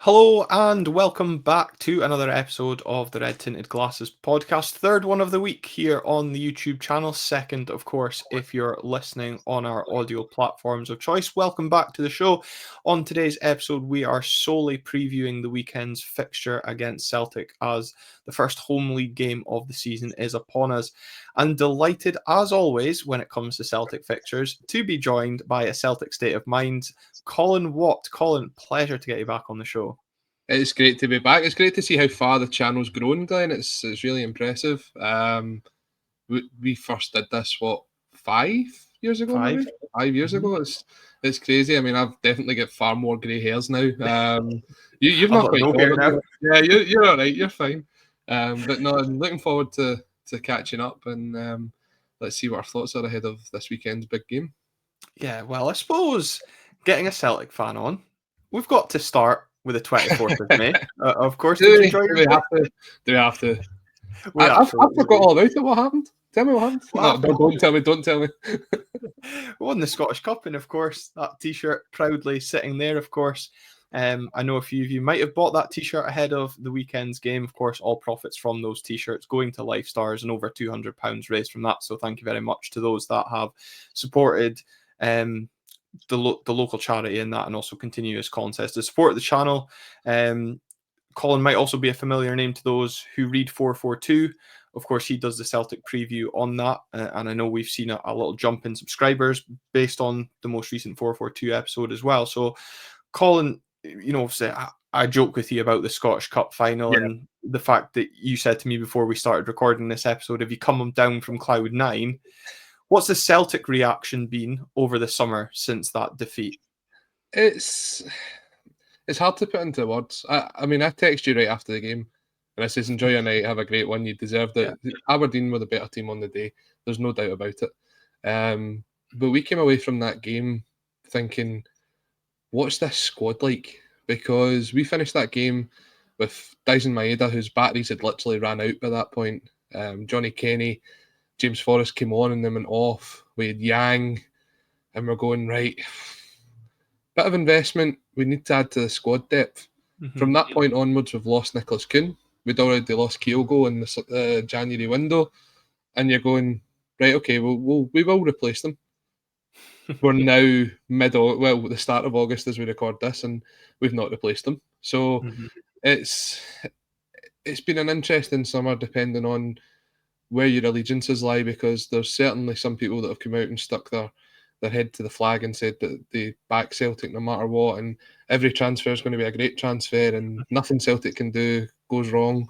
Hello and welcome back to another episode of the Red Tinted Glasses podcast. Third one of the week here on the YouTube channel. Second, of course, if you're listening on our audio platforms of choice. Welcome back to the show. On today's episode, we are solely previewing the weekend's fixture against Celtic as the first home league game of the season is upon us. And delighted, as always, when it comes to Celtic fixtures, to be joined by a Celtic state of mind, Colin Watt. Colin, pleasure to get you back on the show. It's great to be back. It's great to see how far the channel's grown, Glen. It's really impressive. We first did this 5 years ago, maybe 5 years ago. It's crazy. I mean, I've definitely got far more grey hairs now. You've not quite got them. Yeah, you're all right. You're fine. But no, I'm looking forward to catching up and let's see what our thoughts are ahead of this weekend's big game. Yeah, well, I suppose getting a Celtic fan on, we've got to start with the 24th of May. Of course, do we have to? I forgot all about it. What happened? Tell me what happened. Don't tell me. We won the Scottish Cup, and of course, that T-shirt proudly sitting there. Of course, I know a few of you might have bought that T-shirt ahead of the weekend's game. Of course, all profits from those T-shirts going to Life Stars and over £200 raised from that. So thank you very much to those that have supported the local charity in that, and also continue, as Colin says, to support the channel. Colin might also be a familiar name to those who read 442. Of course, he does the Celtic preview on that, and I know we've seen a little jump in subscribers based on the most recent 442 episode as well. So, Colin, you know, I joke with you about the Scottish Cup final and the fact that you said to me before we started recording this episode, if you come down from cloud 9, what's the Celtic reaction been over the summer since that defeat? It's hard to put into words. I mean, I texted you right after the game, and I says, enjoy your night, have a great one, you deserved it. Yeah. Aberdeen were the better team on the day. There's no doubt about it. But we came away from that game thinking, what's this squad like? Because we finished that game with Dyson Maeda, whose batteries had literally ran out by that point. Johnny Kenny, James Forrest came on and then went off. We had Yang, and we're going, right, bit of investment. We need to add to the squad depth. From that point onwards, we've lost Nicholas Kuhn. We'd already lost Kyogo in the January window. And you're going, right, okay, we will replace them. We're now the start of August as we record this, and we've not replaced them. So it's been an interesting summer depending on where your allegiances lie, because there's certainly some people that have come out and stuck their head to the flag and said that they back Celtic no matter what, and every transfer is going to be a great transfer and nothing Celtic can do goes wrong.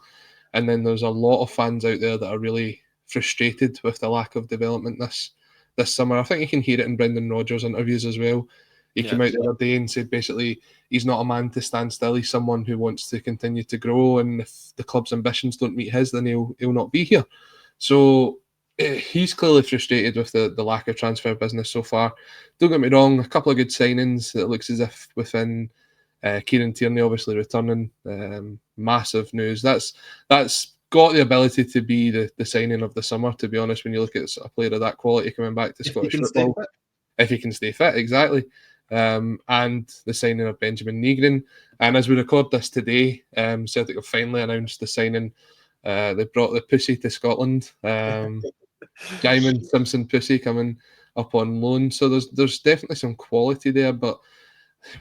And then there's a lot of fans out there that are really frustrated with the lack of development this summer. I think you can hear it in Brendan Rodgers' interviews as well. He came out the other day and said basically he's not a man to stand still. He's someone who wants to continue to grow, and if the club's ambitions don't meet his, then he'll not be here. So he's clearly frustrated with the lack of transfer business so far. Don't get me wrong, a couple of good signings. It looks as if within Kieran Tierney obviously returning, massive news. That's got the ability to be the signing of the summer, to be honest, when you look at a player of that quality coming back to Scottish football. If he can stay fit, exactly. And the signing of Benjamin Negrin. And as we record this today, Celtic have finally announced the signing. They brought the Pussy to Scotland. Gaiman Simpson Pussy coming up on loan. So there's definitely some quality there, but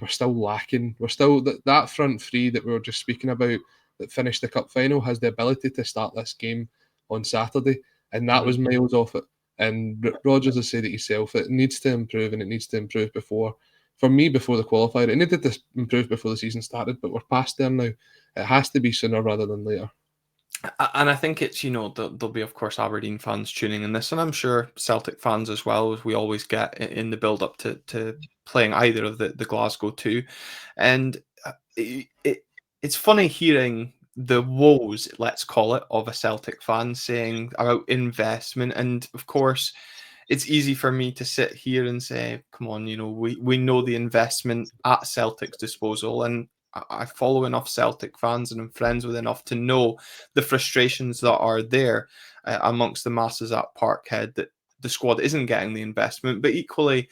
we're still lacking. We're still that front three that we were just speaking about that finished the cup final has the ability to start this game on Saturday, and that was miles off it. And Rodgers has said it himself. It needs to improve, and it needs to improve before the qualifier. It needed to improve before the season started, but we're past there now. It has to be sooner rather than later. And I think it's, there'll be, of course, Aberdeen fans tuning in this, and I'm sure Celtic fans as well, as we always get in the build-up to playing either of the Glasgow two. And it's funny hearing the woes, let's call it, of a Celtic fan saying about investment. And, of course, it's easy for me to sit here and say, come on, we know the investment at Celtic's disposal, and I follow enough Celtic fans and I'm friends with enough to know the frustrations that are there amongst the masses at Parkhead that the squad isn't getting the investment. But equally,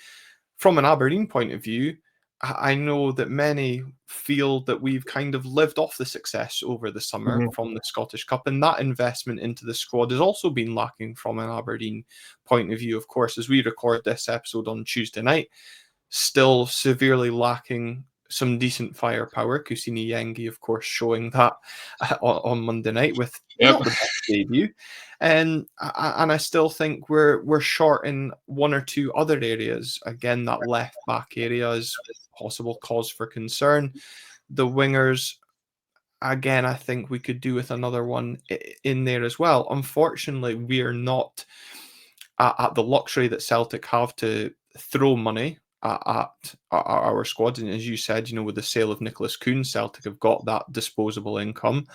from an Aberdeen point of view, I know that many feel that we've kind of lived off the success over the summer from the Scottish Cup, and that investment into the squad has also been lacking from an Aberdeen point of view. Of course, as we record this episode on Tuesday night, still severely lacking some decent firepower. Kusini Yengi, of course, showing that on Monday night with not the best debut. And I still think we're short in one or two other areas. Again, that left back area is possible cause for concern. The wingers, again, I think we could do with another one in there as well. Unfortunately, we are not at the luxury that Celtic have to throw money at our squad. And as you said, with the sale of Nicholas Kuhn, Celtic have got that disposable income.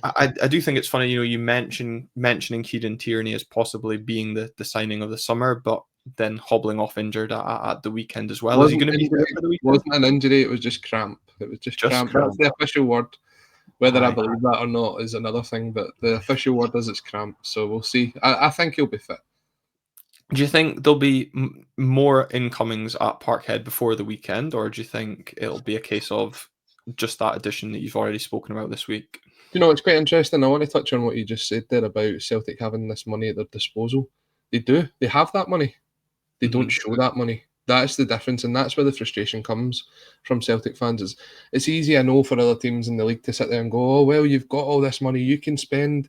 I do think it's funny, you mentioning Kieran Tierney as possibly being the signing of the summer, but then hobbling off injured at the weekend as well. Is he going to be fit for the weekend? Wasn't an injury, it was just cramp. It was just cramp. That's the official word. Whether I believe that or not is another thing, but the official word is it's cramp. So we'll see. I think he'll be fit. Do you think there'll be more incomings at Parkhead before the weekend, or do you think it'll be a case of just that addition that you've already spoken about this week? It's quite interesting. I want to touch on what you just said there about Celtic having this money at their disposal. They do. They have that money. They don't show that money. That's the difference, and that's where the frustration comes from Celtic fans. It's easy, I know, for other teams in the league to sit there and go, oh, well, you've got all this money. You can spend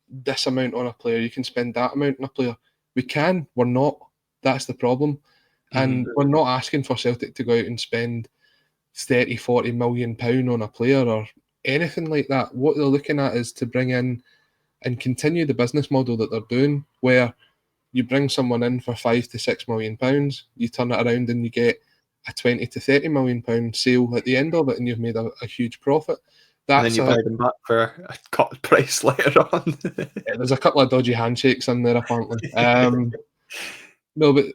this amount on a player. You can spend that amount on a player. We can. We're not. That's the problem. And we're not asking for Celtic to go out and spend 30, 40 million pound on a player or anything like that. What they're looking at is to bring in and continue the business model that they're doing, where you bring someone in for £5 to £6 million, you turn it around and you get a 20 to £30 million sale at the end of it, and you've made a huge profit. And then you buy them back for a cut price later on. There's a couple of dodgy handshakes in there, apparently. No, but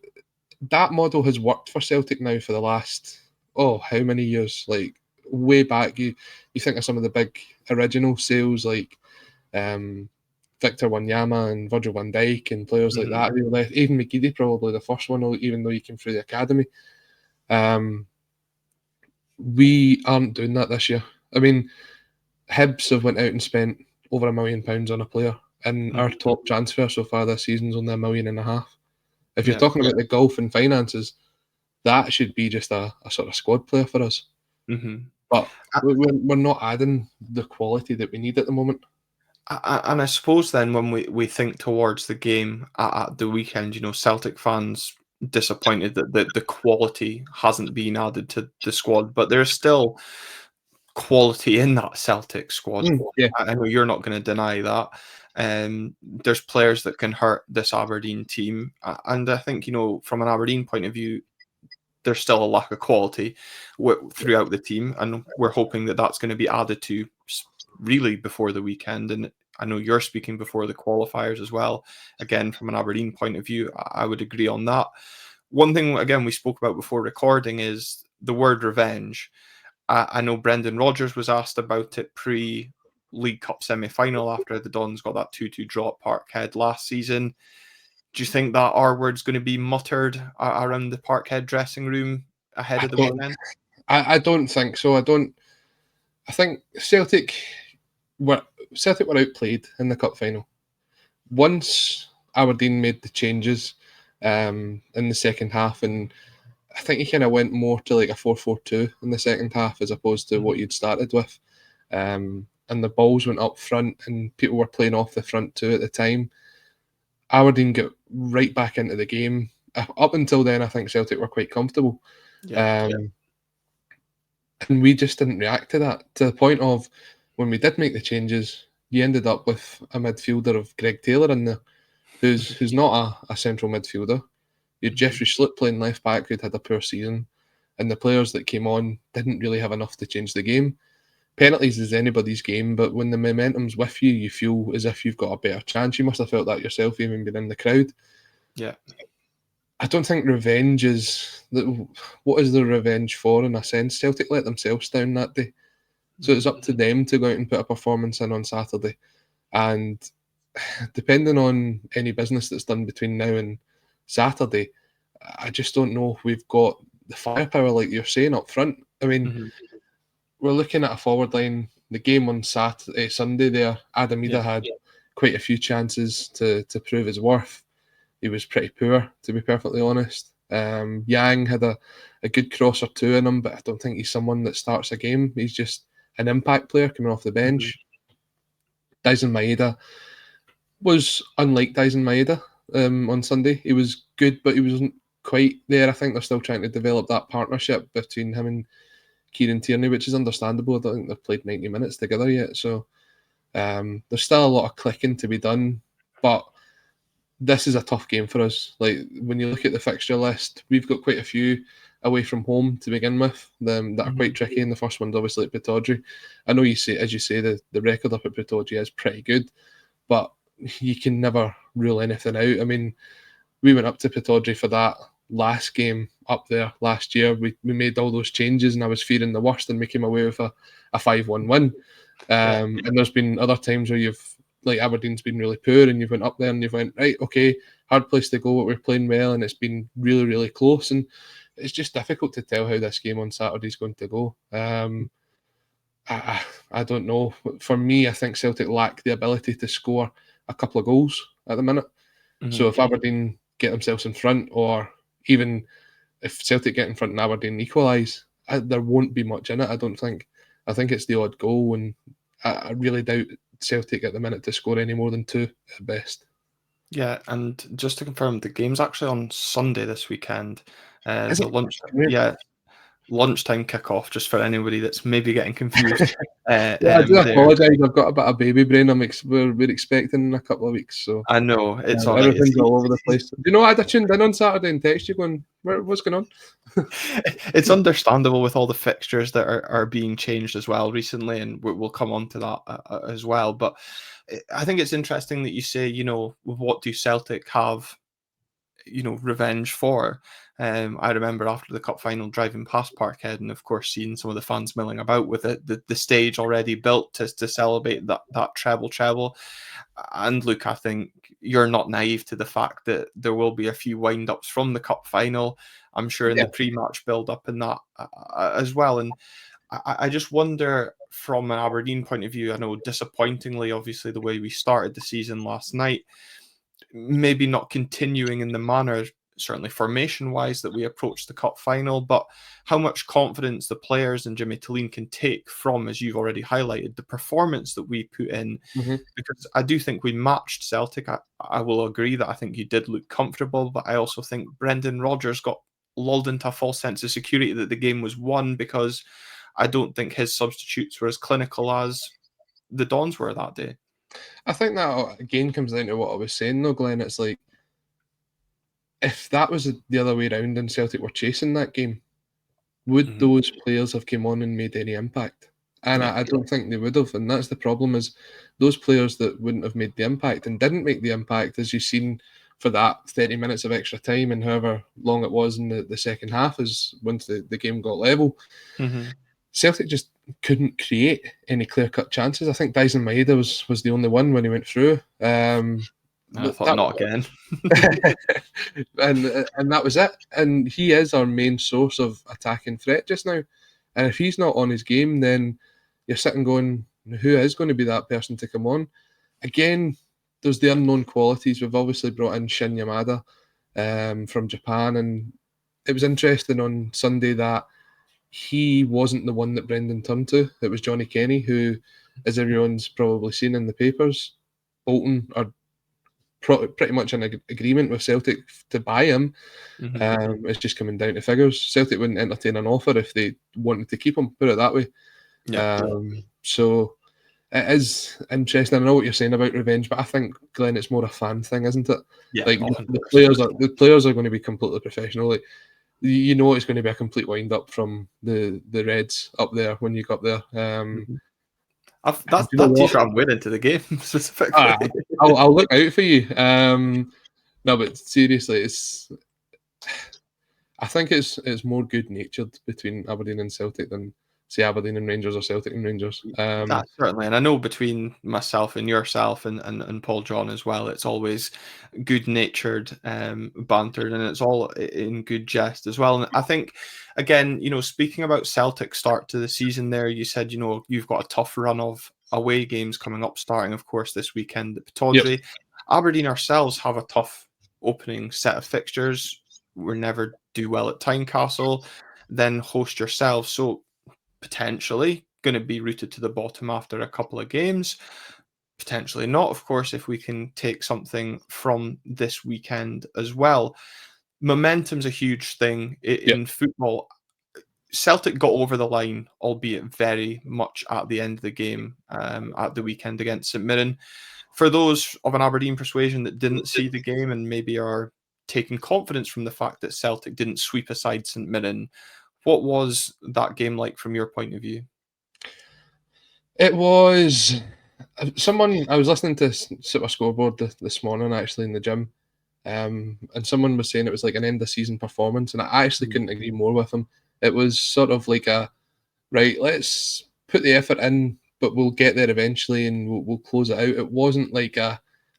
that model has worked for Celtic now for the last, how many years? Like, way back. You think of some of the big original sales, like Victor Wanyama and Virgil van Dijk and players like that who left. Even McGeady, probably the first one, even though he came through the academy. We aren't doing that this year. I mean, Hibs have went out and spent over £1 million on a player, and our top transfer so far this season is only £1.5 million. If you're talking about the golf and finances, that should be just a sort of squad player for us. But we're not adding the quality that we need at the moment. And I suppose then when we think towards the game at the weekend, Celtic fans disappointed that the quality hasn't been added to the squad, but there's still quality in that Celtic squad. I know you're not going to deny that. There's players that can hurt this Aberdeen team, and I think from an Aberdeen point of view, there's still a lack of quality throughout the team, and we're hoping that that's going to be added to really before the weekend. And I know you're speaking before the qualifiers as well. Again, from an Aberdeen point of view, I would agree on that. One thing, again, we spoke about before recording is the word revenge. I know Brendan Rodgers was asked about it pre-League Cup semi-final after the Dons got that 2-2 draw at Parkhead last season. Do you think that R word's going to be muttered around the Parkhead dressing room ahead of the weekend? I don't think so. I think Celtic were outplayed in the cup final. Once Aberdeen made the changes in the second half, and I think he kind of went more to like a 4-4-2 in the second half as opposed to what you'd started with. And the balls went up front and people were playing off the front too at the time. Aberdeen got right back into the game. Up until then, I think Celtic were quite comfortable. And we just didn't react to that, to the point of when we did make the changes, you ended up with a midfielder of Greg Taylor in there, who's not a central midfielder. You had Jeffrey Schlupp playing left back, who'd had a poor season, and the players that came on didn't really have enough to change the game. Penalties is anybody's game, but when the momentum's with you, you feel as if you've got a better chance. You must have felt that yourself, even being in the crowd. Yeah. I don't think revenge is... What is the revenge for, in a sense? Celtic let themselves down that day. So it's up to them to go out and put a performance in on Saturday. And depending on any business that's done between now and Saturday, I just don't know if we've got the firepower, like you're saying up front. I mean, we're looking at a forward line. The game on Sunday there, Adam Ida had quite a few chances to prove his worth. He was pretty poor, to be perfectly honest. Yang had a good cross or two in him, but I don't think he's someone that starts a game. He's just an impact player coming off the bench. Dyson Maeda was unlike Dyson Maeda on Sunday. He was good, but he wasn't quite there. I think they're still trying to develop that partnership between him and Kieran Tierney, which is understandable. I don't think they've played 90 minutes together yet. So there's still a lot of clicking to be done, but this is a tough game for us. Like, when you look at the fixture list, we've got quite a few away from home to begin with that are quite tricky, and the first one's obviously at Pittodrie. I know you say, as you say, the record up at Pittodrie is pretty good, but you can never rule anything out. I mean, we went up to Pittodrie for that last game up there last year. We made all those changes, and I was fearing the worst, and we came away with a 5-1 win. And there's been other times where like Aberdeen's been really poor, and you've went up there and you've went, right, okay, hard place to go, but we're playing well, and it's been really, really close. And it's just difficult to tell how this game on Saturday is going to go. I don't know. For me, I think Celtic lack the ability to score a couple of goals at the minute. So if Aberdeen get themselves in front, or even if Celtic get in front and Aberdeen equalise, there won't be much in it, I don't think. I think it's the odd goal, and I really doubt Celtic at the minute to score any more than 2 at best. Yeah, and just to confirm, the game's actually on Sunday this weekend. Lunchtime kickoff, just for anybody that's maybe getting confused. I do apologise. I've got a bit of baby brain. We're expecting in a couple of weeks, so I know it's everything's all over the place. Do you know what? I tuned in on Saturday and texted you going, "What's going on?" It's understandable with all the fixtures that are being changed as well recently, and we'll come on to that as well. But I think it's interesting that you say, what do Celtic have, revenge for? I remember after the cup final driving past Parkhead, and of course seeing some of the fans milling about with it, the stage already built to celebrate that treble. And look, I think you're not naive to the fact that there will be a few wind-ups from the cup final, I'm sure, in the pre-match build-up and that as well. And I just wonder, from an Aberdeen point of view, I know disappointingly, obviously, the way we started the season last night, maybe not continuing in the manner, certainly formation-wise, that we approached the cup final, but how much confidence the players and Jimmy Tillene can take from, as you've already highlighted, the performance that we put in. Because I do think we matched Celtic. I will agree that I think you did look comfortable, but I also think Brendan Rodgers got lulled into a false sense of security that the game was won, because I don't think his substitutes were as clinical as the Dons were that day. I think that again comes down to what I was saying though, Glenn. It's like, if that was the other way around and Celtic were chasing that game, would those players have come on and made any impact? And I don't think they would have. And that's the problem, is those players that wouldn't have made the impact and didn't make the impact, as you've seen for that 30 minutes of extra time and however long it was in the second half, is once the game got level. Celtic just couldn't create any clear-cut chances. I think Dyson Maeda was the only one when he went through. I thought not again. and that was it. And he is our main source of attacking threat just now. And if he's not on his game, then you're sitting going, who is going to be that person to come on? Again, there's the unknown qualities. We've obviously brought in Shin Yamada from Japan, and it was interesting on Sunday that he wasn't the one that Brendan turned to. It was Johnny Kenny, who, as everyone's probably seen in the papers, Bolton are pretty much in agreement with Celtic to buy him. It's just coming down to figures. Celtic wouldn't entertain an offer if they wanted to keep him, put it that way. So it is interesting. I know what you're saying about revenge, but I think, Glenn, it's more a fan thing, isn't it? Like the players are going to be completely professional. Like, you know, it's going to be a complete wind up from the Reds up there when you got there. That t-shirt I'm wearing to the game specifically. I'll look out for you. No, but seriously, I think it's more good natured between Aberdeen and Celtic than say Aberdeen and Rangers or Celtic and Rangers. That certainly, and I know between myself and yourself and Paul John as well, it's always good-natured banter, and it's all in good jest as well. And I think, again, speaking about Celtic start to the season, there you said you've got a tough run of away games coming up, starting of course this weekend at Pittodrie. Yep. Aberdeen ourselves have a tough opening set of fixtures. We never do well at Tynecastle, then host yourselves, so potentially going to be rooted to the bottom after a couple of games. Potentially not, of course, if we can take something from this weekend as well. Momentum's a huge thing in football. Celtic got over the line, albeit very much at the end of the game at the weekend against St Mirren. For those of an Aberdeen persuasion that didn't see the game and maybe are taking confidence from the fact that Celtic didn't sweep aside St Mirren, what was that game like from your point of view? It was someone I was listening to Super Scoreboard this morning actually in the gym, and someone was saying it was like an end of season performance, and I actually couldn't agree more with him. It was sort of like right, let's put the effort in, but we'll get there eventually, and we'll close it out. It wasn't like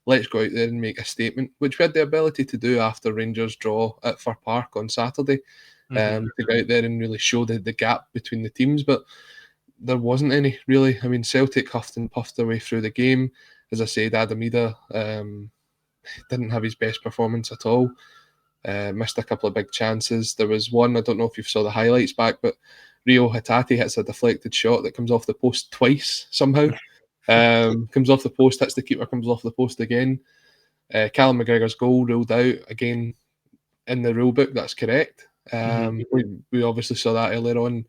let's go out there and make a statement, which we had the ability to do after Rangers' draw at Fir Park on Saturday. To go out there and really show the gap between the teams, but there wasn't any really. I mean, Celtic huffed and puffed their way through the game. As I said, Adamida didn't have his best performance at all. Missed a couple of big chances. There was one, I don't know if you saw the highlights back, but Rio Hatate hits a deflected shot that comes off the post twice somehow. Comes off the post, hits the keeper, comes off the post again. Callum McGregor's goal ruled out again in the rule book. That's correct. We obviously saw that earlier on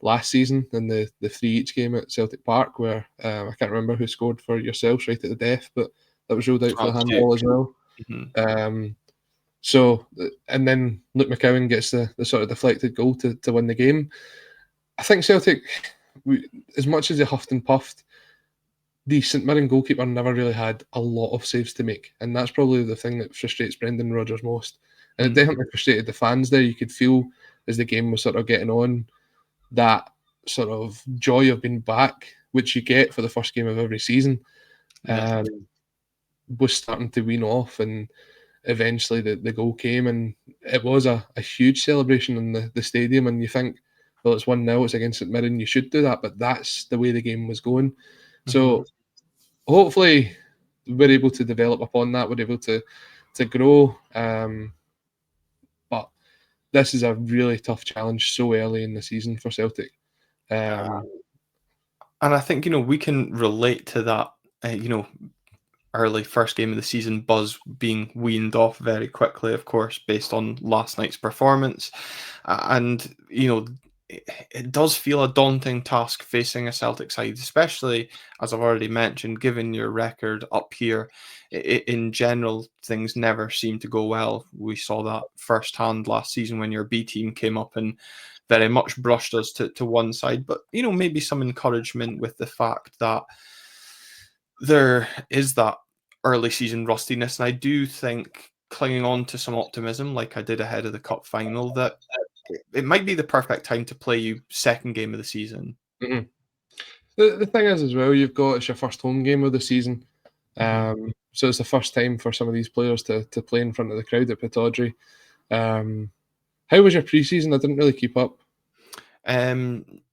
last season in the 3-each game at Celtic Park, where I can't remember who scored for yourselves right at the death, but that was ruled out for the handball as well. So, and then Luke McCowan gets the sort of deflected goal to win the game. I think Celtic, as much as they huffed and puffed, the St Mirren goalkeeper never really had a lot of saves to make, and that's probably the thing that frustrates Brendan Rodgers most. And it definitely frustrated the fans there. You could feel as the game was sort of getting on, that sort of joy of being back, which you get for the first game of every season, was starting to wean off, and eventually the goal came, and it was a huge celebration in the stadium, and you think, well, it's 1-0, it's against St Mirren, you should do that, but that's the way the game was going. So hopefully we're able to develop upon that, we're able to grow, but this is a really tough challenge so early in the season for Celtic. And I think, we can relate to that, early first game of the season buzz being weaned off very quickly, of course, based on last night's performance. And, it does feel a daunting task facing a Celtic side, especially, as I've already mentioned, given your record up here. In general, things never seem to go well. We saw that firsthand last season when your B team came up and very much brushed us to one side. But, maybe some encouragement with the fact that there is that early season rustiness. And I do think, clinging on to some optimism, like I did ahead of the cup final, that it might be the perfect time to play you second game of the season. The thing is as well, it's your first home game of the season. So it's the first time for some of these players to play in front of the crowd at Pittodrie. How was your pre-season? I didn't really keep up.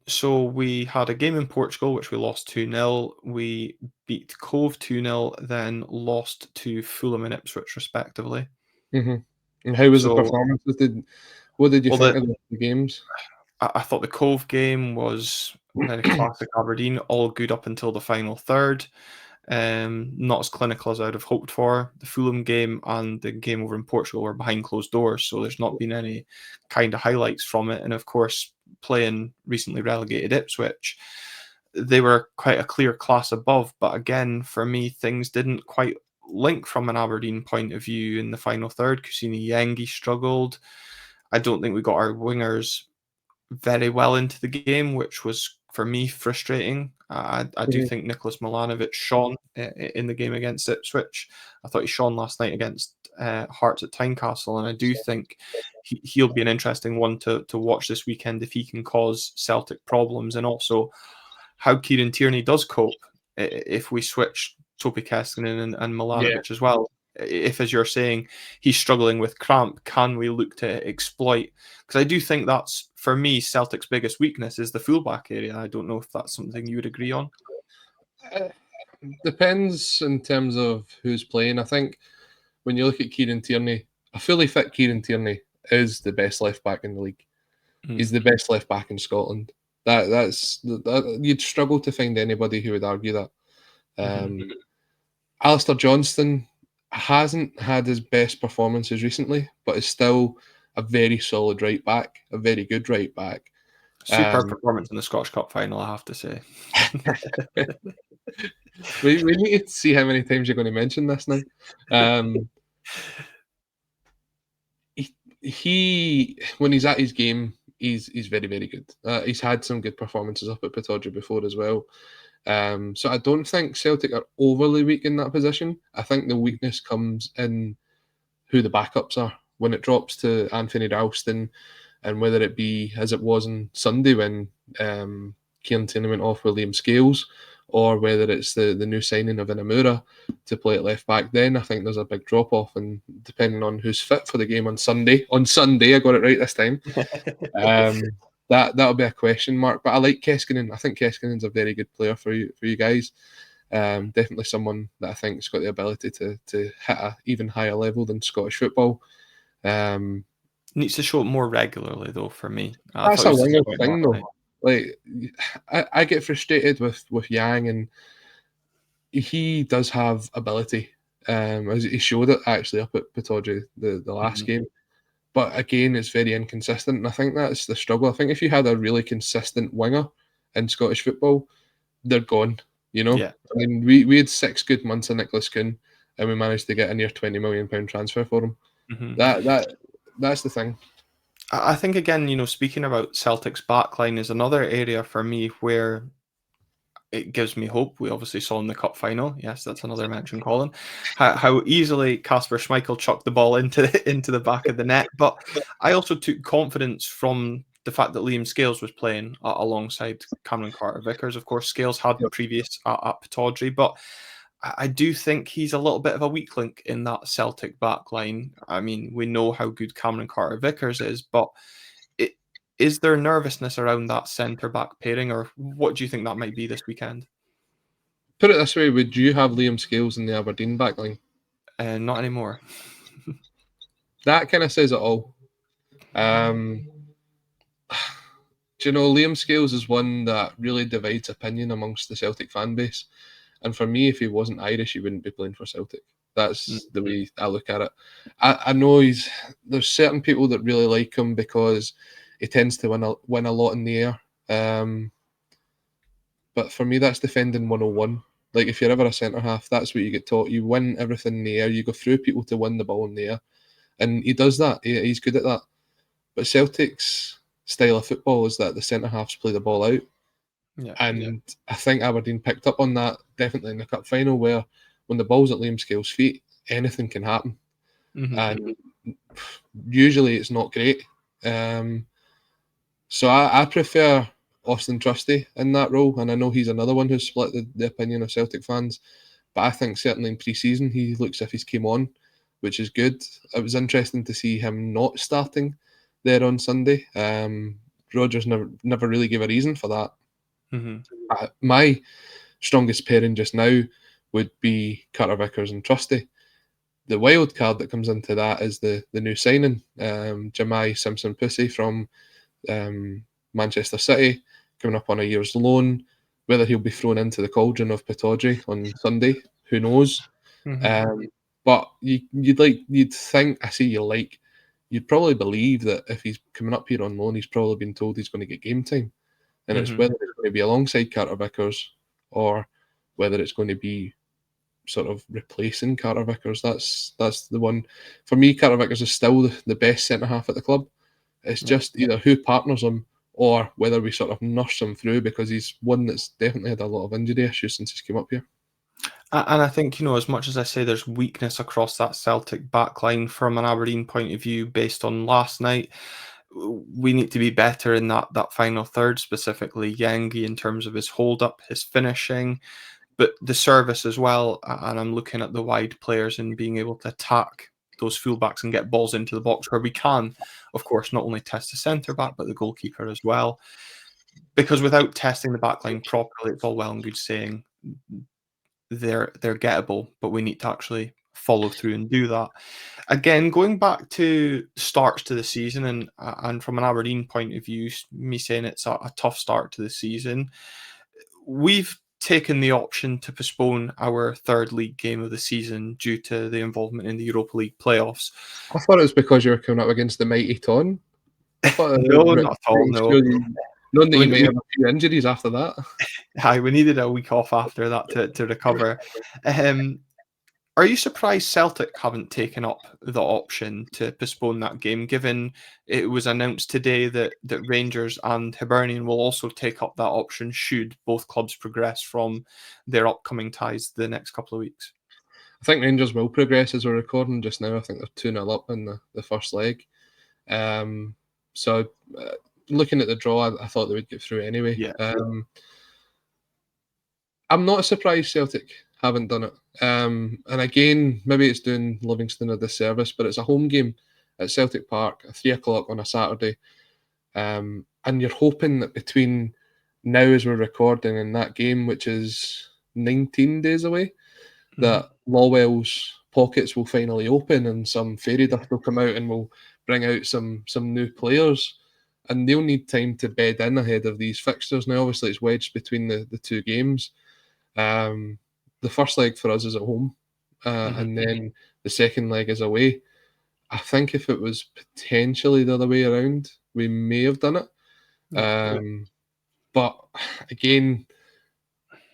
So we had a game in Portugal, which we lost 2-0. We beat Cove 2-0, then lost to Fulham and Ipswich, respectively. And how was the performances? What did you think of the games? I thought the Cove game was very classic Aberdeen, all good up until the final third. Not as clinical as I'd have hoped for. The Fulham game and the game over in Portugal were behind closed doors, so there's not been any kind of highlights from it. And of course, playing recently relegated Ipswich, they were quite a clear class above. But again, for me, things didn't quite link from an Aberdeen point of view in the final third. Kusini Yengi struggled. I don't think we got our wingers very well into the game, which was, for me, frustrating. I do think Nicholas Milanovic shone in the game against Ipswich. I thought he shone last night against Hearts at Tynecastle, and I do think he'll be an interesting one to watch this weekend if he can cause Celtic problems, and also how Kieran Tierney does cope if we switch Topi Keskinen and Milanovic as well. If, as you're saying, he's struggling with cramp, can we look to exploit? Because I do think that's, for me, Celtic's biggest weakness is the fullback area. I don't know if that's something you would agree on. Depends in terms of who's playing. I think when you look at Kieran Tierney, a fully fit Kieran Tierney is the best left back in the league. He's the best left back in Scotland. That's you'd struggle to find anybody who would argue that. Alistair Johnston hasn't had his best performances recently, but is still a very solid right back, a very good right back. Superb performance in the Scottish Cup final, I have to say. we need to see how many times you're going to mention this now. He when he's at his game, he's very, very good. He's had some good performances up at Pittodrie before as well. So I don't think Celtic are overly weak in that position. I think the weakness comes in who the backups are. When it drops to Anthony Ralston, and whether it be as it was on Sunday when Kieran Tierney went off with Liam Scales, or whether it's the new signing of Inamura to play at left back, then I think there's a big drop off. And depending on who's fit for the game on Sunday, I got it right this time. That'll be a question mark. But I like Keskinen. I think Keskinen's a very good player for you guys. Definitely someone that I think's got the ability to hit a even higher level than Scottish football. Needs to show it more regularly, though. For me, that's a winger thing, though. Like I get frustrated with Yang, and he does have ability. As he showed it actually up at Pittodrie the last game. But again, it's very inconsistent, and I think that's the struggle. I think if you had a really consistent winger in Scottish football, they're gone. You know, I mean, we had 6 good months of Nicholas Kuhn, and we managed to get a near £20 million transfer for him. That's the thing. I think again, speaking about Celtic's backline is another area for me where it gives me hope. We obviously saw in the cup final. Yes, that's another mention, Colin. How easily Kasper Schmeichel chucked the ball into the back of the net. But I also took confidence from the fact that Liam Scales was playing alongside Cameron Carter-Vickers. Of course, Scales had the previous at Pittodrie, but I do think he's a little bit of a weak link in that Celtic backline. I mean, we know how good Cameron Carter-Vickers is, but is there nervousness around that centre-back pairing, or what do you think that might be this weekend? Put it this way, would you have Liam Scales in the Aberdeen backline? Not anymore. That kind of says it all. Do you know, Liam Scales is one that really divides opinion amongst the Celtic fan base. And for me, if he wasn't Irish, he wouldn't be playing for Celtic. That's the way I look at it. I know there's certain people that really like him because he tends to win a lot in the air. But for me, that's defending 101. Like, if you're ever a centre-half, that's what you get taught. You win everything in the air. You go through people to win the ball in the air. And he does that. He's good at that. But Celtic's style of football is that the centre-halves play the ball out. I think Aberdeen picked up on that definitely in the cup final, where when the ball's at Liam Scales' feet, anything can happen. And usually it's not great. So I prefer Austin Trusty in that role, and I know he's another one who's split the opinion of Celtic fans, but I think certainly in pre-season he looks as if he's came on, which is good. It was interesting to see him not starting there on Sunday. Rodgers never really gave a reason for that. My strongest pairing just now would be Carter-Vickers and Trusty. The wild card that comes into that is the new signing, Jemai Simpson-Pussy from Manchester City, coming up on a year's loan. Whether he'll be thrown into the cauldron of Pittodrie on Sunday, who knows? But you'd think, you'd probably believe that if he's coming up here on loan, he's probably been told he's going to get game time. And it's whether it's going to be alongside Carter-Vickers or whether it's going to be sort of replacing Carter-Vickers. That's the one. For me, Carter-Vickers is still the best centre-half at the club. It's just either who partners him or whether we sort of nurse him through, because he's one that's definitely had a lot of injury issues since he's come up here. And I think, as much as I say there's weakness across that Celtic backline from an Aberdeen point of view based on last night, we need to be better in that final third, specifically Yengi in terms of his hold up, his finishing, but the service as well. And I'm looking at the wide players and being able to attack those fullbacks and get balls into the box where we can, of course, not only test the centre back but the goalkeeper as well. Because without testing the backline properly, it's all well and good saying they're gettable, but we need to actually follow through and do that. Again, going back to starts to the season and from an Aberdeen point of view, me saying it's a tough start to the season, we've taken the option to postpone our third league game of the season due to the involvement in the Europa League playoffs. I thought it was because you were coming up against the mighty Ton. I thought No, not at all. No, knowing that you may have a few injuries after that. Hi, we needed a week off after that to recover. Are you surprised Celtic haven't taken up the option to postpone that game, given it was announced today that Rangers and Hibernian will also take up that option should both clubs progress from their upcoming ties the next couple of weeks? I think Rangers will progress as we're recording just now. I think they're 2-0 up in the first leg. So looking at the draw, I thought they would get through anyway. Yeah. I'm not surprised Celtic haven't done it. And again, maybe it's doing Livingston a disservice, but it's a home game at Celtic Park at 3 o'clock on a Saturday. And you're hoping that between now as we're recording and that game, which is 19 days away, that Lawwell's pockets will finally open and some fairy dust will come out and will bring out some new players. And they'll need time to bed in ahead of these fixtures. Now, obviously, it's wedged between the two games. The first leg for us is at home, and then the second leg is away. I think if it was potentially the other way around, we may have done it. But again,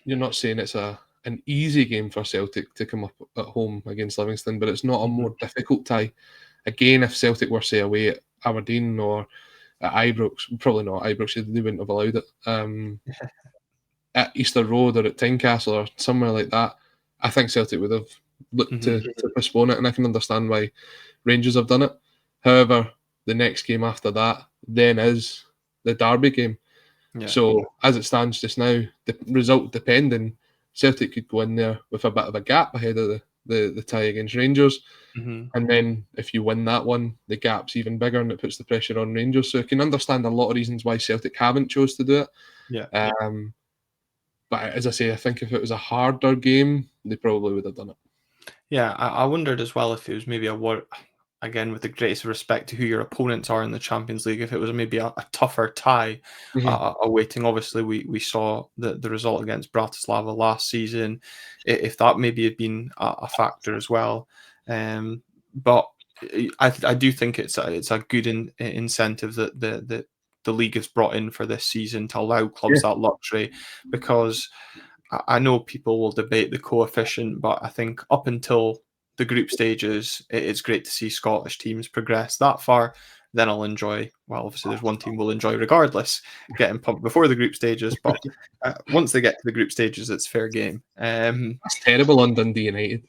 you're not saying it's an easy game for Celtic to come up at home against Livingston, but it's not a more difficult tie. Again, if Celtic were, say, away at Aberdeen or at Ibrox, probably not Ibrox, they wouldn't have allowed it. At Easter Road or at Tynecastle or somewhere like that, I think Celtic would have looked to postpone it, and I can understand why Rangers have done it. However, the next game after that then is the Derby game. Yeah. So as it stands just now, the result depending, Celtic could go in there with a bit of a gap ahead of the tie against Rangers. And then if you win that one, the gap's even bigger and it puts the pressure on Rangers. So I can understand a lot of reasons why Celtic haven't chose to do it. Yeah. But as I say, I think if it was a harder game, they probably would have done it. Yeah, I wondered as well if it was maybe again, with the greatest respect to who your opponents are in the Champions League, if it was maybe a tougher tie awaiting. Obviously, we saw the result against Bratislava last season, if that maybe had been a factor as well. But I do think it's a good incentive that the league has brought in for this season to allow clubs that luxury, because I know people will debate the coefficient, but I think up until the group stages, it's great to see Scottish teams progress that far. Then I'll enjoy, well, obviously there's one team we'll enjoy regardless, getting pumped before the group stages, but once they get to the group stages, it's fair game. That's terrible on Dundee United.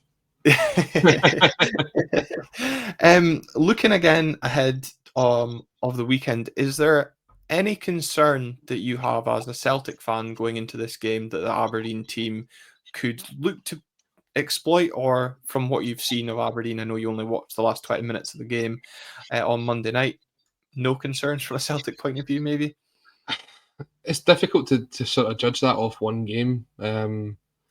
Looking again ahead of the weekend, is there any concern that you have as a Celtic fan going into this game that the Aberdeen team could look to exploit, or from what you've seen of Aberdeen, I know you only watched the last 20 minutes of the game on Monday night, no concerns from a Celtic point of view maybe? It's difficult to sort of judge that off one game.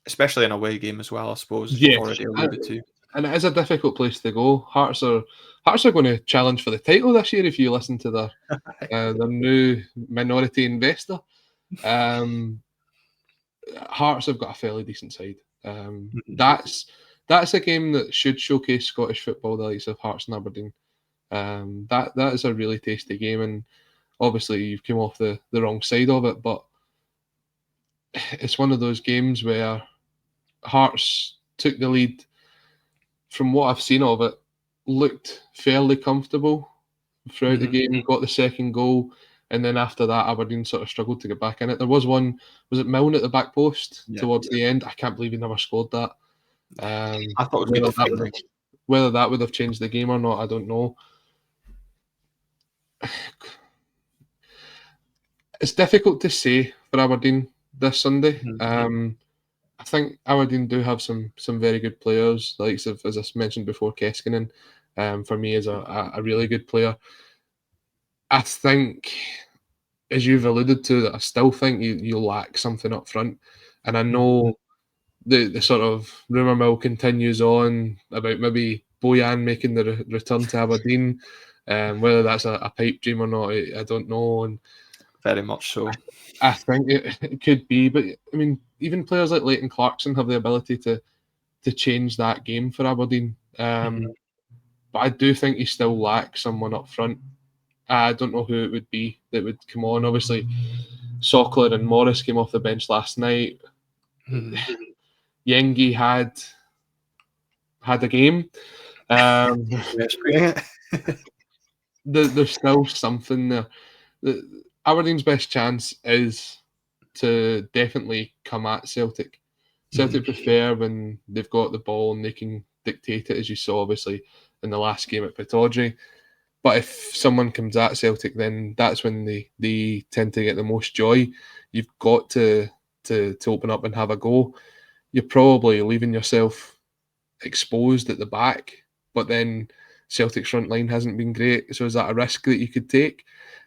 Especially an away game as well, I suppose, as you've already alluded to. And it is a difficult place to go. Hearts are going to challenge for the title this year if you listen to their new minority investor. Hearts have got a fairly decent side. That's a game that should showcase Scottish football, the likes of Hearts and Aberdeen. That is a really tasty game, and obviously you've come off the wrong side of it, but it's one of those games where Hearts took the lead. From what I've seen of it, looked fairly comfortable throughout the game, got the second goal, and then after that Aberdeen sort of struggled to get back in it. There was one, was it Milne at the back post towards the end? I can't believe he never scored that. I thought it was good defending. Whether that would have changed the game or not, I don't know. It's difficult to say for Aberdeen this Sunday. I think Aberdeen do have some very good players, the likes of, as I mentioned before, Keskinen. For me, is a really good player. I think, as you've alluded to, I still think you lack something up front, and I know the sort of rumour mill continues on about maybe Bojan making the return to Aberdeen. Whether that's a pipe dream or not, I don't know. And very much so. I think it could be, but I mean, even players like Leighton Clarkson have the ability to change that game for Aberdeen. But I do think he still lacks someone up front. I don't know who it would be that would come on. Obviously, Sockler and Morris came off the bench last night. Yengi had a game. There's still something there. Aberdeen's best chance is to definitely come at Celtic. Celtic prefer when they've got the ball and they can dictate it, as you saw obviously in the last game at Pittodrie. But if someone comes at Celtic, then that's when they tend to get the most joy. You've got to open up and have a go. You're probably leaving yourself exposed at the back, but then Celtic's front line hasn't been great. So is that a risk that you could take?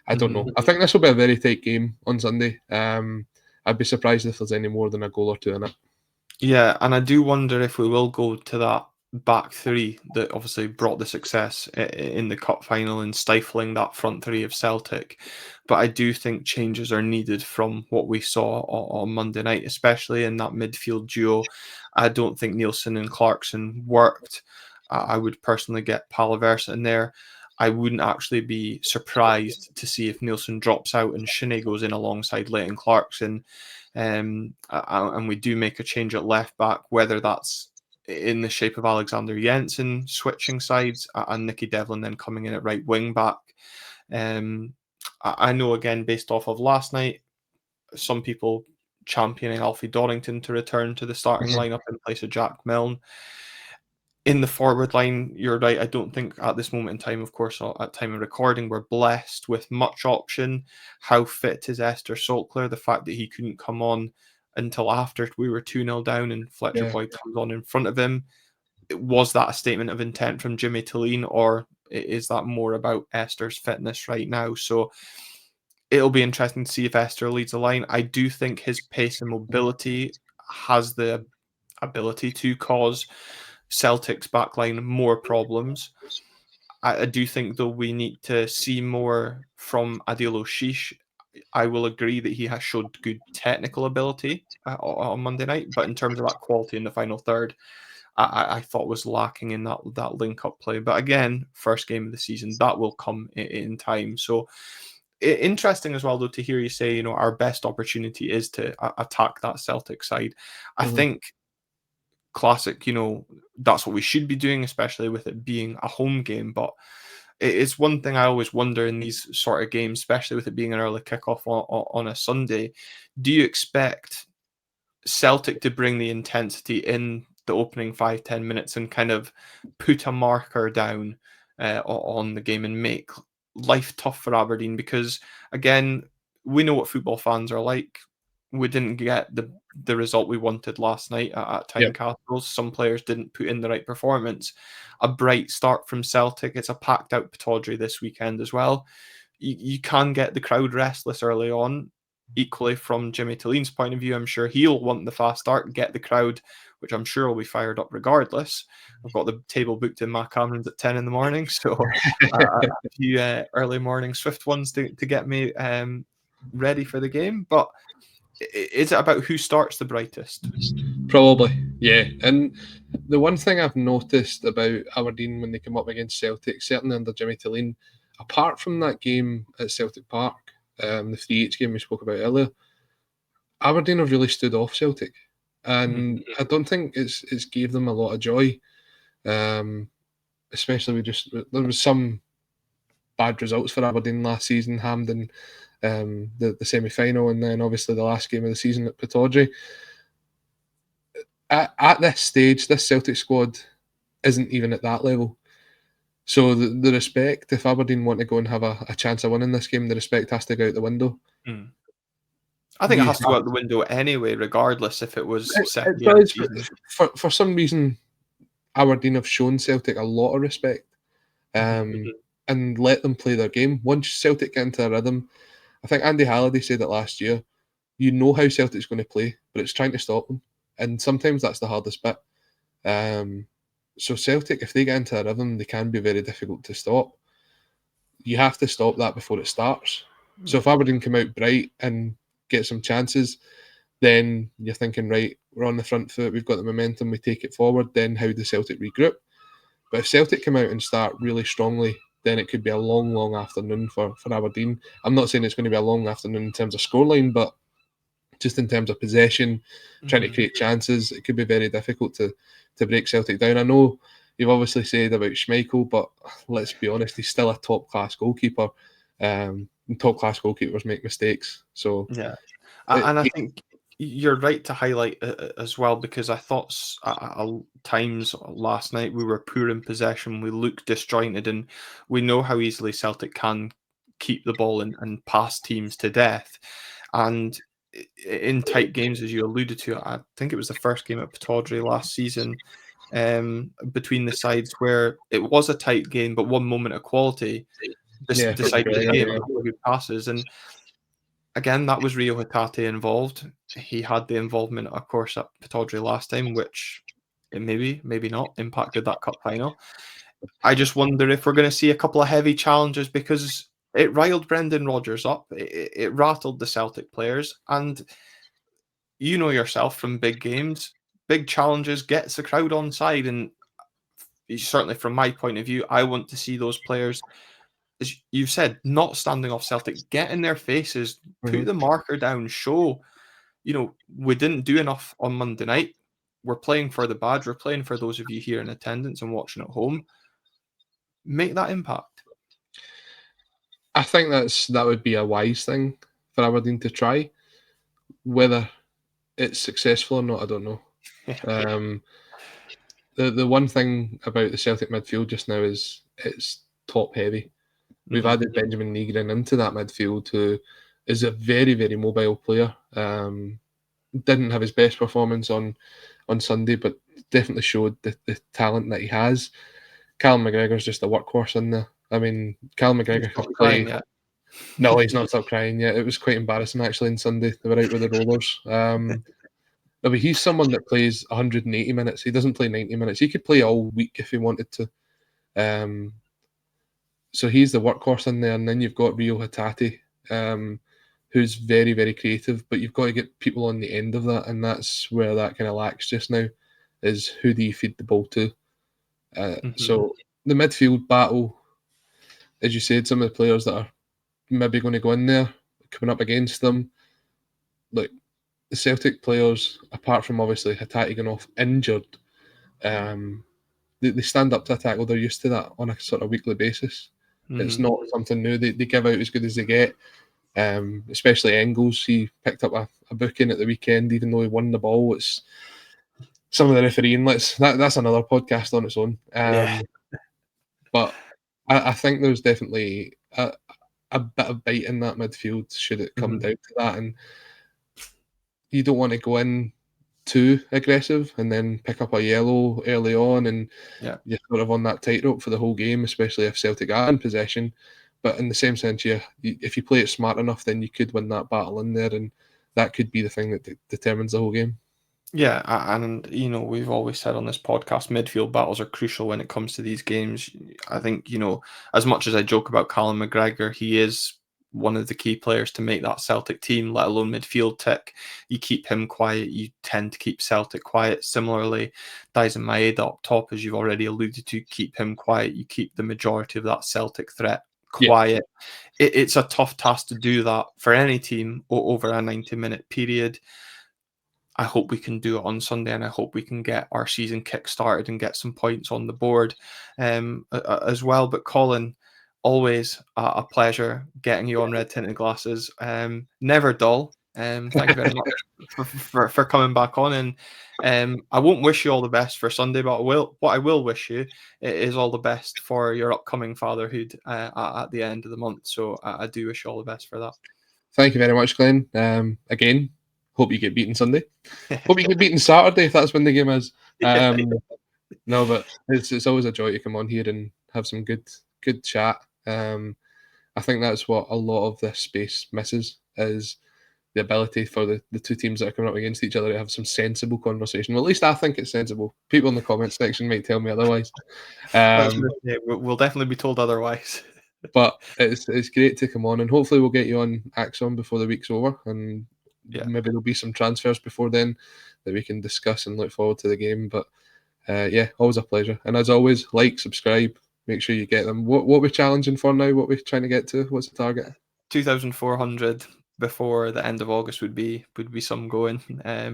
I don't know. I think this will be a very tight game on Sunday. I'd be surprised if there's any more than a goal or two in it. Yeah, and I do wonder if we will go to that back three that obviously brought the success in the cup final and stifling that front three of Celtic. But I do think changes are needed from what we saw on Monday night, especially in that midfield duo. I don't think Nielsen and Clarkson worked. I would personally get Palaversa in there. I wouldn't actually be surprised to see if Nielsen drops out and Shinnie goes in alongside Leighton Clarkson. And we do make a change at left back, whether that's in the shape of Alexander Jensen switching sides and Nicky Devlin then coming in at right wing back. I know, again, based off of last night, some people championing Alfie Dorrington to return to the starting lineup in place of Jack Milne. In the forward line, you're right. I don't think at this moment in time, of course, at time of recording, we're blessed with much option. How fit is Esther Solkler? The fact that he couldn't come on until after we were 2-0 down and Fletcher Boyd comes on in front of him. Was that a statement of intent from Jimmy Tilleen, or is that more about Esther's fitness right now? So it'll be interesting to see if Esther leads the line. I do think his pace and mobility has the ability to cause Celtic's backline more problems. I do think, though, we need to see more from Adil O'Sheesh. I will agree that he has showed good technical ability on Monday night, but in terms of that quality in the final third, I thought was lacking in that link-up play. But again, first game of the season, that will come in time. So interesting as well, though, to hear you say, our best opportunity is to attack that Celtic side. I think classic, that's what we should be doing, especially with it being a home game. But it's one thing I always wonder in these sort of games, especially with it being an early kickoff on a Sunday. Do you expect Celtic to bring the intensity in the opening 5-10 minutes and kind of put a marker down on the game and make life tough for Aberdeen? Because, again, we know what football fans are like. We didn't get the result we wanted last night at Tynecastles. Some players didn't put in the right performance. A bright start from Celtic. It's a packed out Pittodrie this weekend as well. You can get the crowd restless early on. Equally, from Jimmy Tilleen's point of view, I'm sure he'll want the fast start, get the crowd, which I'm sure will be fired up regardless. I've got the table booked in Mac Cameron's at 10 in the morning, so a few early morning swift ones to get me ready for the game. But is it about who starts the brightest? Probably, yeah. And the one thing I've noticed about Aberdeen when they come up against Celtic, certainly under Jimmy Tilleen, apart from that game at Celtic Park, the 3H game we spoke about earlier, Aberdeen have really stood off Celtic. And I don't think it's gave them a lot of joy. Especially there was some bad results for Aberdeen last season, Hampden, the semi-final, and then obviously the last game of the season at Pittodrie. at this stage, this Celtic squad isn't even at that level. So the respect, if Aberdeen want to go and have a chance of winning this game, the respect has to go out the window. Mm. I think it You has to go out the window anyway, regardless if it was second it year of the does, season. for some reason, Aberdeen have shown Celtic a lot of respect, Mhm. and let them play their game. Once Celtic get into a rhythm, I think Andy Halliday said it last year. You know how Celtic's going to play, but it's trying to stop them, and sometimes that's the hardest bit. So Celtic, if they get into a rhythm, they can be very difficult to stop. You have to stop that before it starts. So if Aberdeen come out bright and get some chances, then you're thinking, right, we're on the front foot, we've got the momentum, we take it forward. Then how does Celtic regroup? But if Celtic come out and start really strongly, then it could be a long, long afternoon for Aberdeen. I'm not saying it's going to be a long afternoon in terms of scoreline, but just in terms of possession, trying to create chances, it could be very difficult to break Celtic down. I know you've obviously said about Schmeichel, but let's be honest, he's still a top class goalkeeper. Top class goalkeepers make mistakes, so Yeah. it, And I think you're right to highlight it as well, because I thought at times last night we were poor in possession. We looked disjointed, and we know how easily Celtic can keep the ball and pass teams to death. And in tight games, as you alluded to, I think it was the first game at Pittodrie last season, between the sides, where it was a tight game, but one moment of quality yeah, for decided the McGregor, game, yeah. who passes. And again, that was Rio Hatate involved. He had the involvement, of course, at Pittodrie last time, which it maybe not impacted that cup final. I just wonder if we're going to see a couple of heavy challenges, because it riled Brendan Rodgers up. It rattled the Celtic players, and you know yourself from big games, big challenges gets the crowd on side. And certainly from my point of view, I want to see those players, as you've said, not standing off Celtic, get in their faces, put Mhm. the marker down, show, we didn't do enough on Monday night. We're playing for the badge. We're playing for those of you here in attendance and watching at home. Make that impact. I think that would be a wise thing for Aberdeen to try. Whether it's successful or not, I don't know. Um, the one thing about the Celtic midfield just now is it's top heavy. We've Mhm. added Benjamin Nygren into that midfield, who is a very, very mobile player. Didn't have his best performance on Sunday, but definitely showed the talent that he has. Callum McGregor's just a workhorse in there. I mean, Callum He's McGregor could not play. crying yet. No, he's not stopped crying yet. It was quite embarrassing actually on Sunday. They were out with the rollers. No, but he's someone that plays 180 minutes. He doesn't play 90 minutes. He could play all week if he wanted to. Um, so he's the workhorse in there, and then you've got Rio Hatate, who's very, very creative. But you've got to get people on the end of that, and that's where that kind of lacks just now. Is who do you feed the ball to? Mhm. So the midfield battle, as you said, some of the players that are maybe going to go in there coming up against them, like the Celtic players, apart from obviously Hatate going off injured, they stand up to a tackle. They're used to that on a sort of weekly basis. It's Mhm. not something new. They give out as good as they get. Especially Engels, he picked up a booking at the weekend, even though he won the ball. It's some of the refereeing. That's another podcast on its own. Yeah. But I think there's definitely a bit of bite in that midfield should it come Mhm. down to that, and you don't want to go in too aggressive and then pick up a yellow early on, and Yeah. you're sort of on that tightrope for the whole game, especially if Celtic are in possession. But in the same sense, if you play it smart enough, then you could win that battle in there, and that could be the thing that determines the whole game. Yeah, and we've always said on this podcast, midfield battles are crucial when it comes to these games. I think, as much as I joke about Colin McGregor, he is one of the key players to make that Celtic team, let alone midfield tick. You keep him quiet, you tend to keep Celtic quiet. Similarly, Dyson Maeda up top, as you've already alluded to, keep him quiet. You keep the majority of that Celtic threat Yeah, quiet. It's a tough task to do that for any team over a 90-minute period. I hope we can do it on Sunday, and I hope we can get our season kick-started and get some points on the board as well. But Colin, always a pleasure getting you on Red Tinted Glasses. Never dull. Thank you very much for coming back on. And I won't wish you all the best for Sunday, but what I will wish you is all the best for your upcoming fatherhood at the end of the month. So I do wish you all the best for that. Thank you very much, Glenn. Again, hope you get beaten Sunday. Hope you get beaten Saturday if that's when the game is. No, but it's always a joy to come on here and have some good chat. I think that's what a lot of this space misses, is the ability for the two teams that are coming up against each other to have some sensible conversation. Well, at least I think it's sensible. People in the comments section might tell me otherwise. We'll definitely be told otherwise. But it's great to come on, and hopefully we'll get you on Axon before the week's over, and maybe there'll be some transfers before then that we can discuss and look forward to the game. But always a pleasure. And as always, like, subscribe, make sure you get them. What we're challenging for now? What we're trying to get to? What's the target? 2,400 before the end of August would be some going.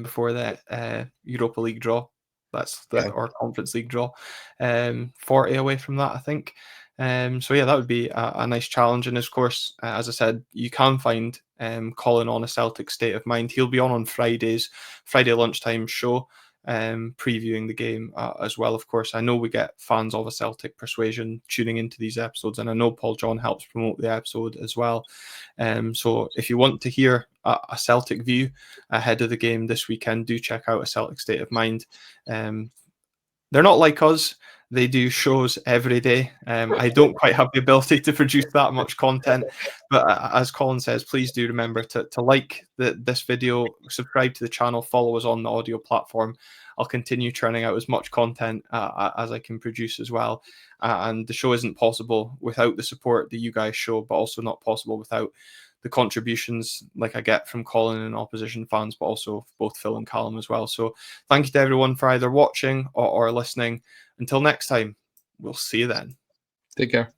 Before the Europa League draw, that's or Conference League draw. 40 away from that, I think. So that would be a nice challenge. And of course, as I said, you can find Colin on A Celtic State of Mind. He'll be on Friday lunchtime show, previewing the game as well. Of course, I know we get fans of A Celtic Persuasion tuning into these episodes, and I know Paul John helps promote the episode as well. So if you want to hear a Celtic view ahead of the game this weekend, do check out A Celtic State of Mind. They're not like us. They do shows every day. I don't quite have the ability to produce that much content, but as Colin says, please do remember to like this video, subscribe to the channel, follow us on the audio platform. I'll continue churning out as much content as I can produce as well. And the show isn't possible without the support that you guys show, but also not possible without the contributions like I get from Colin and opposition fans, but also both Phil and Callum as well. So thank you to everyone for either watching or listening. Until next time, we'll see you then. Take care.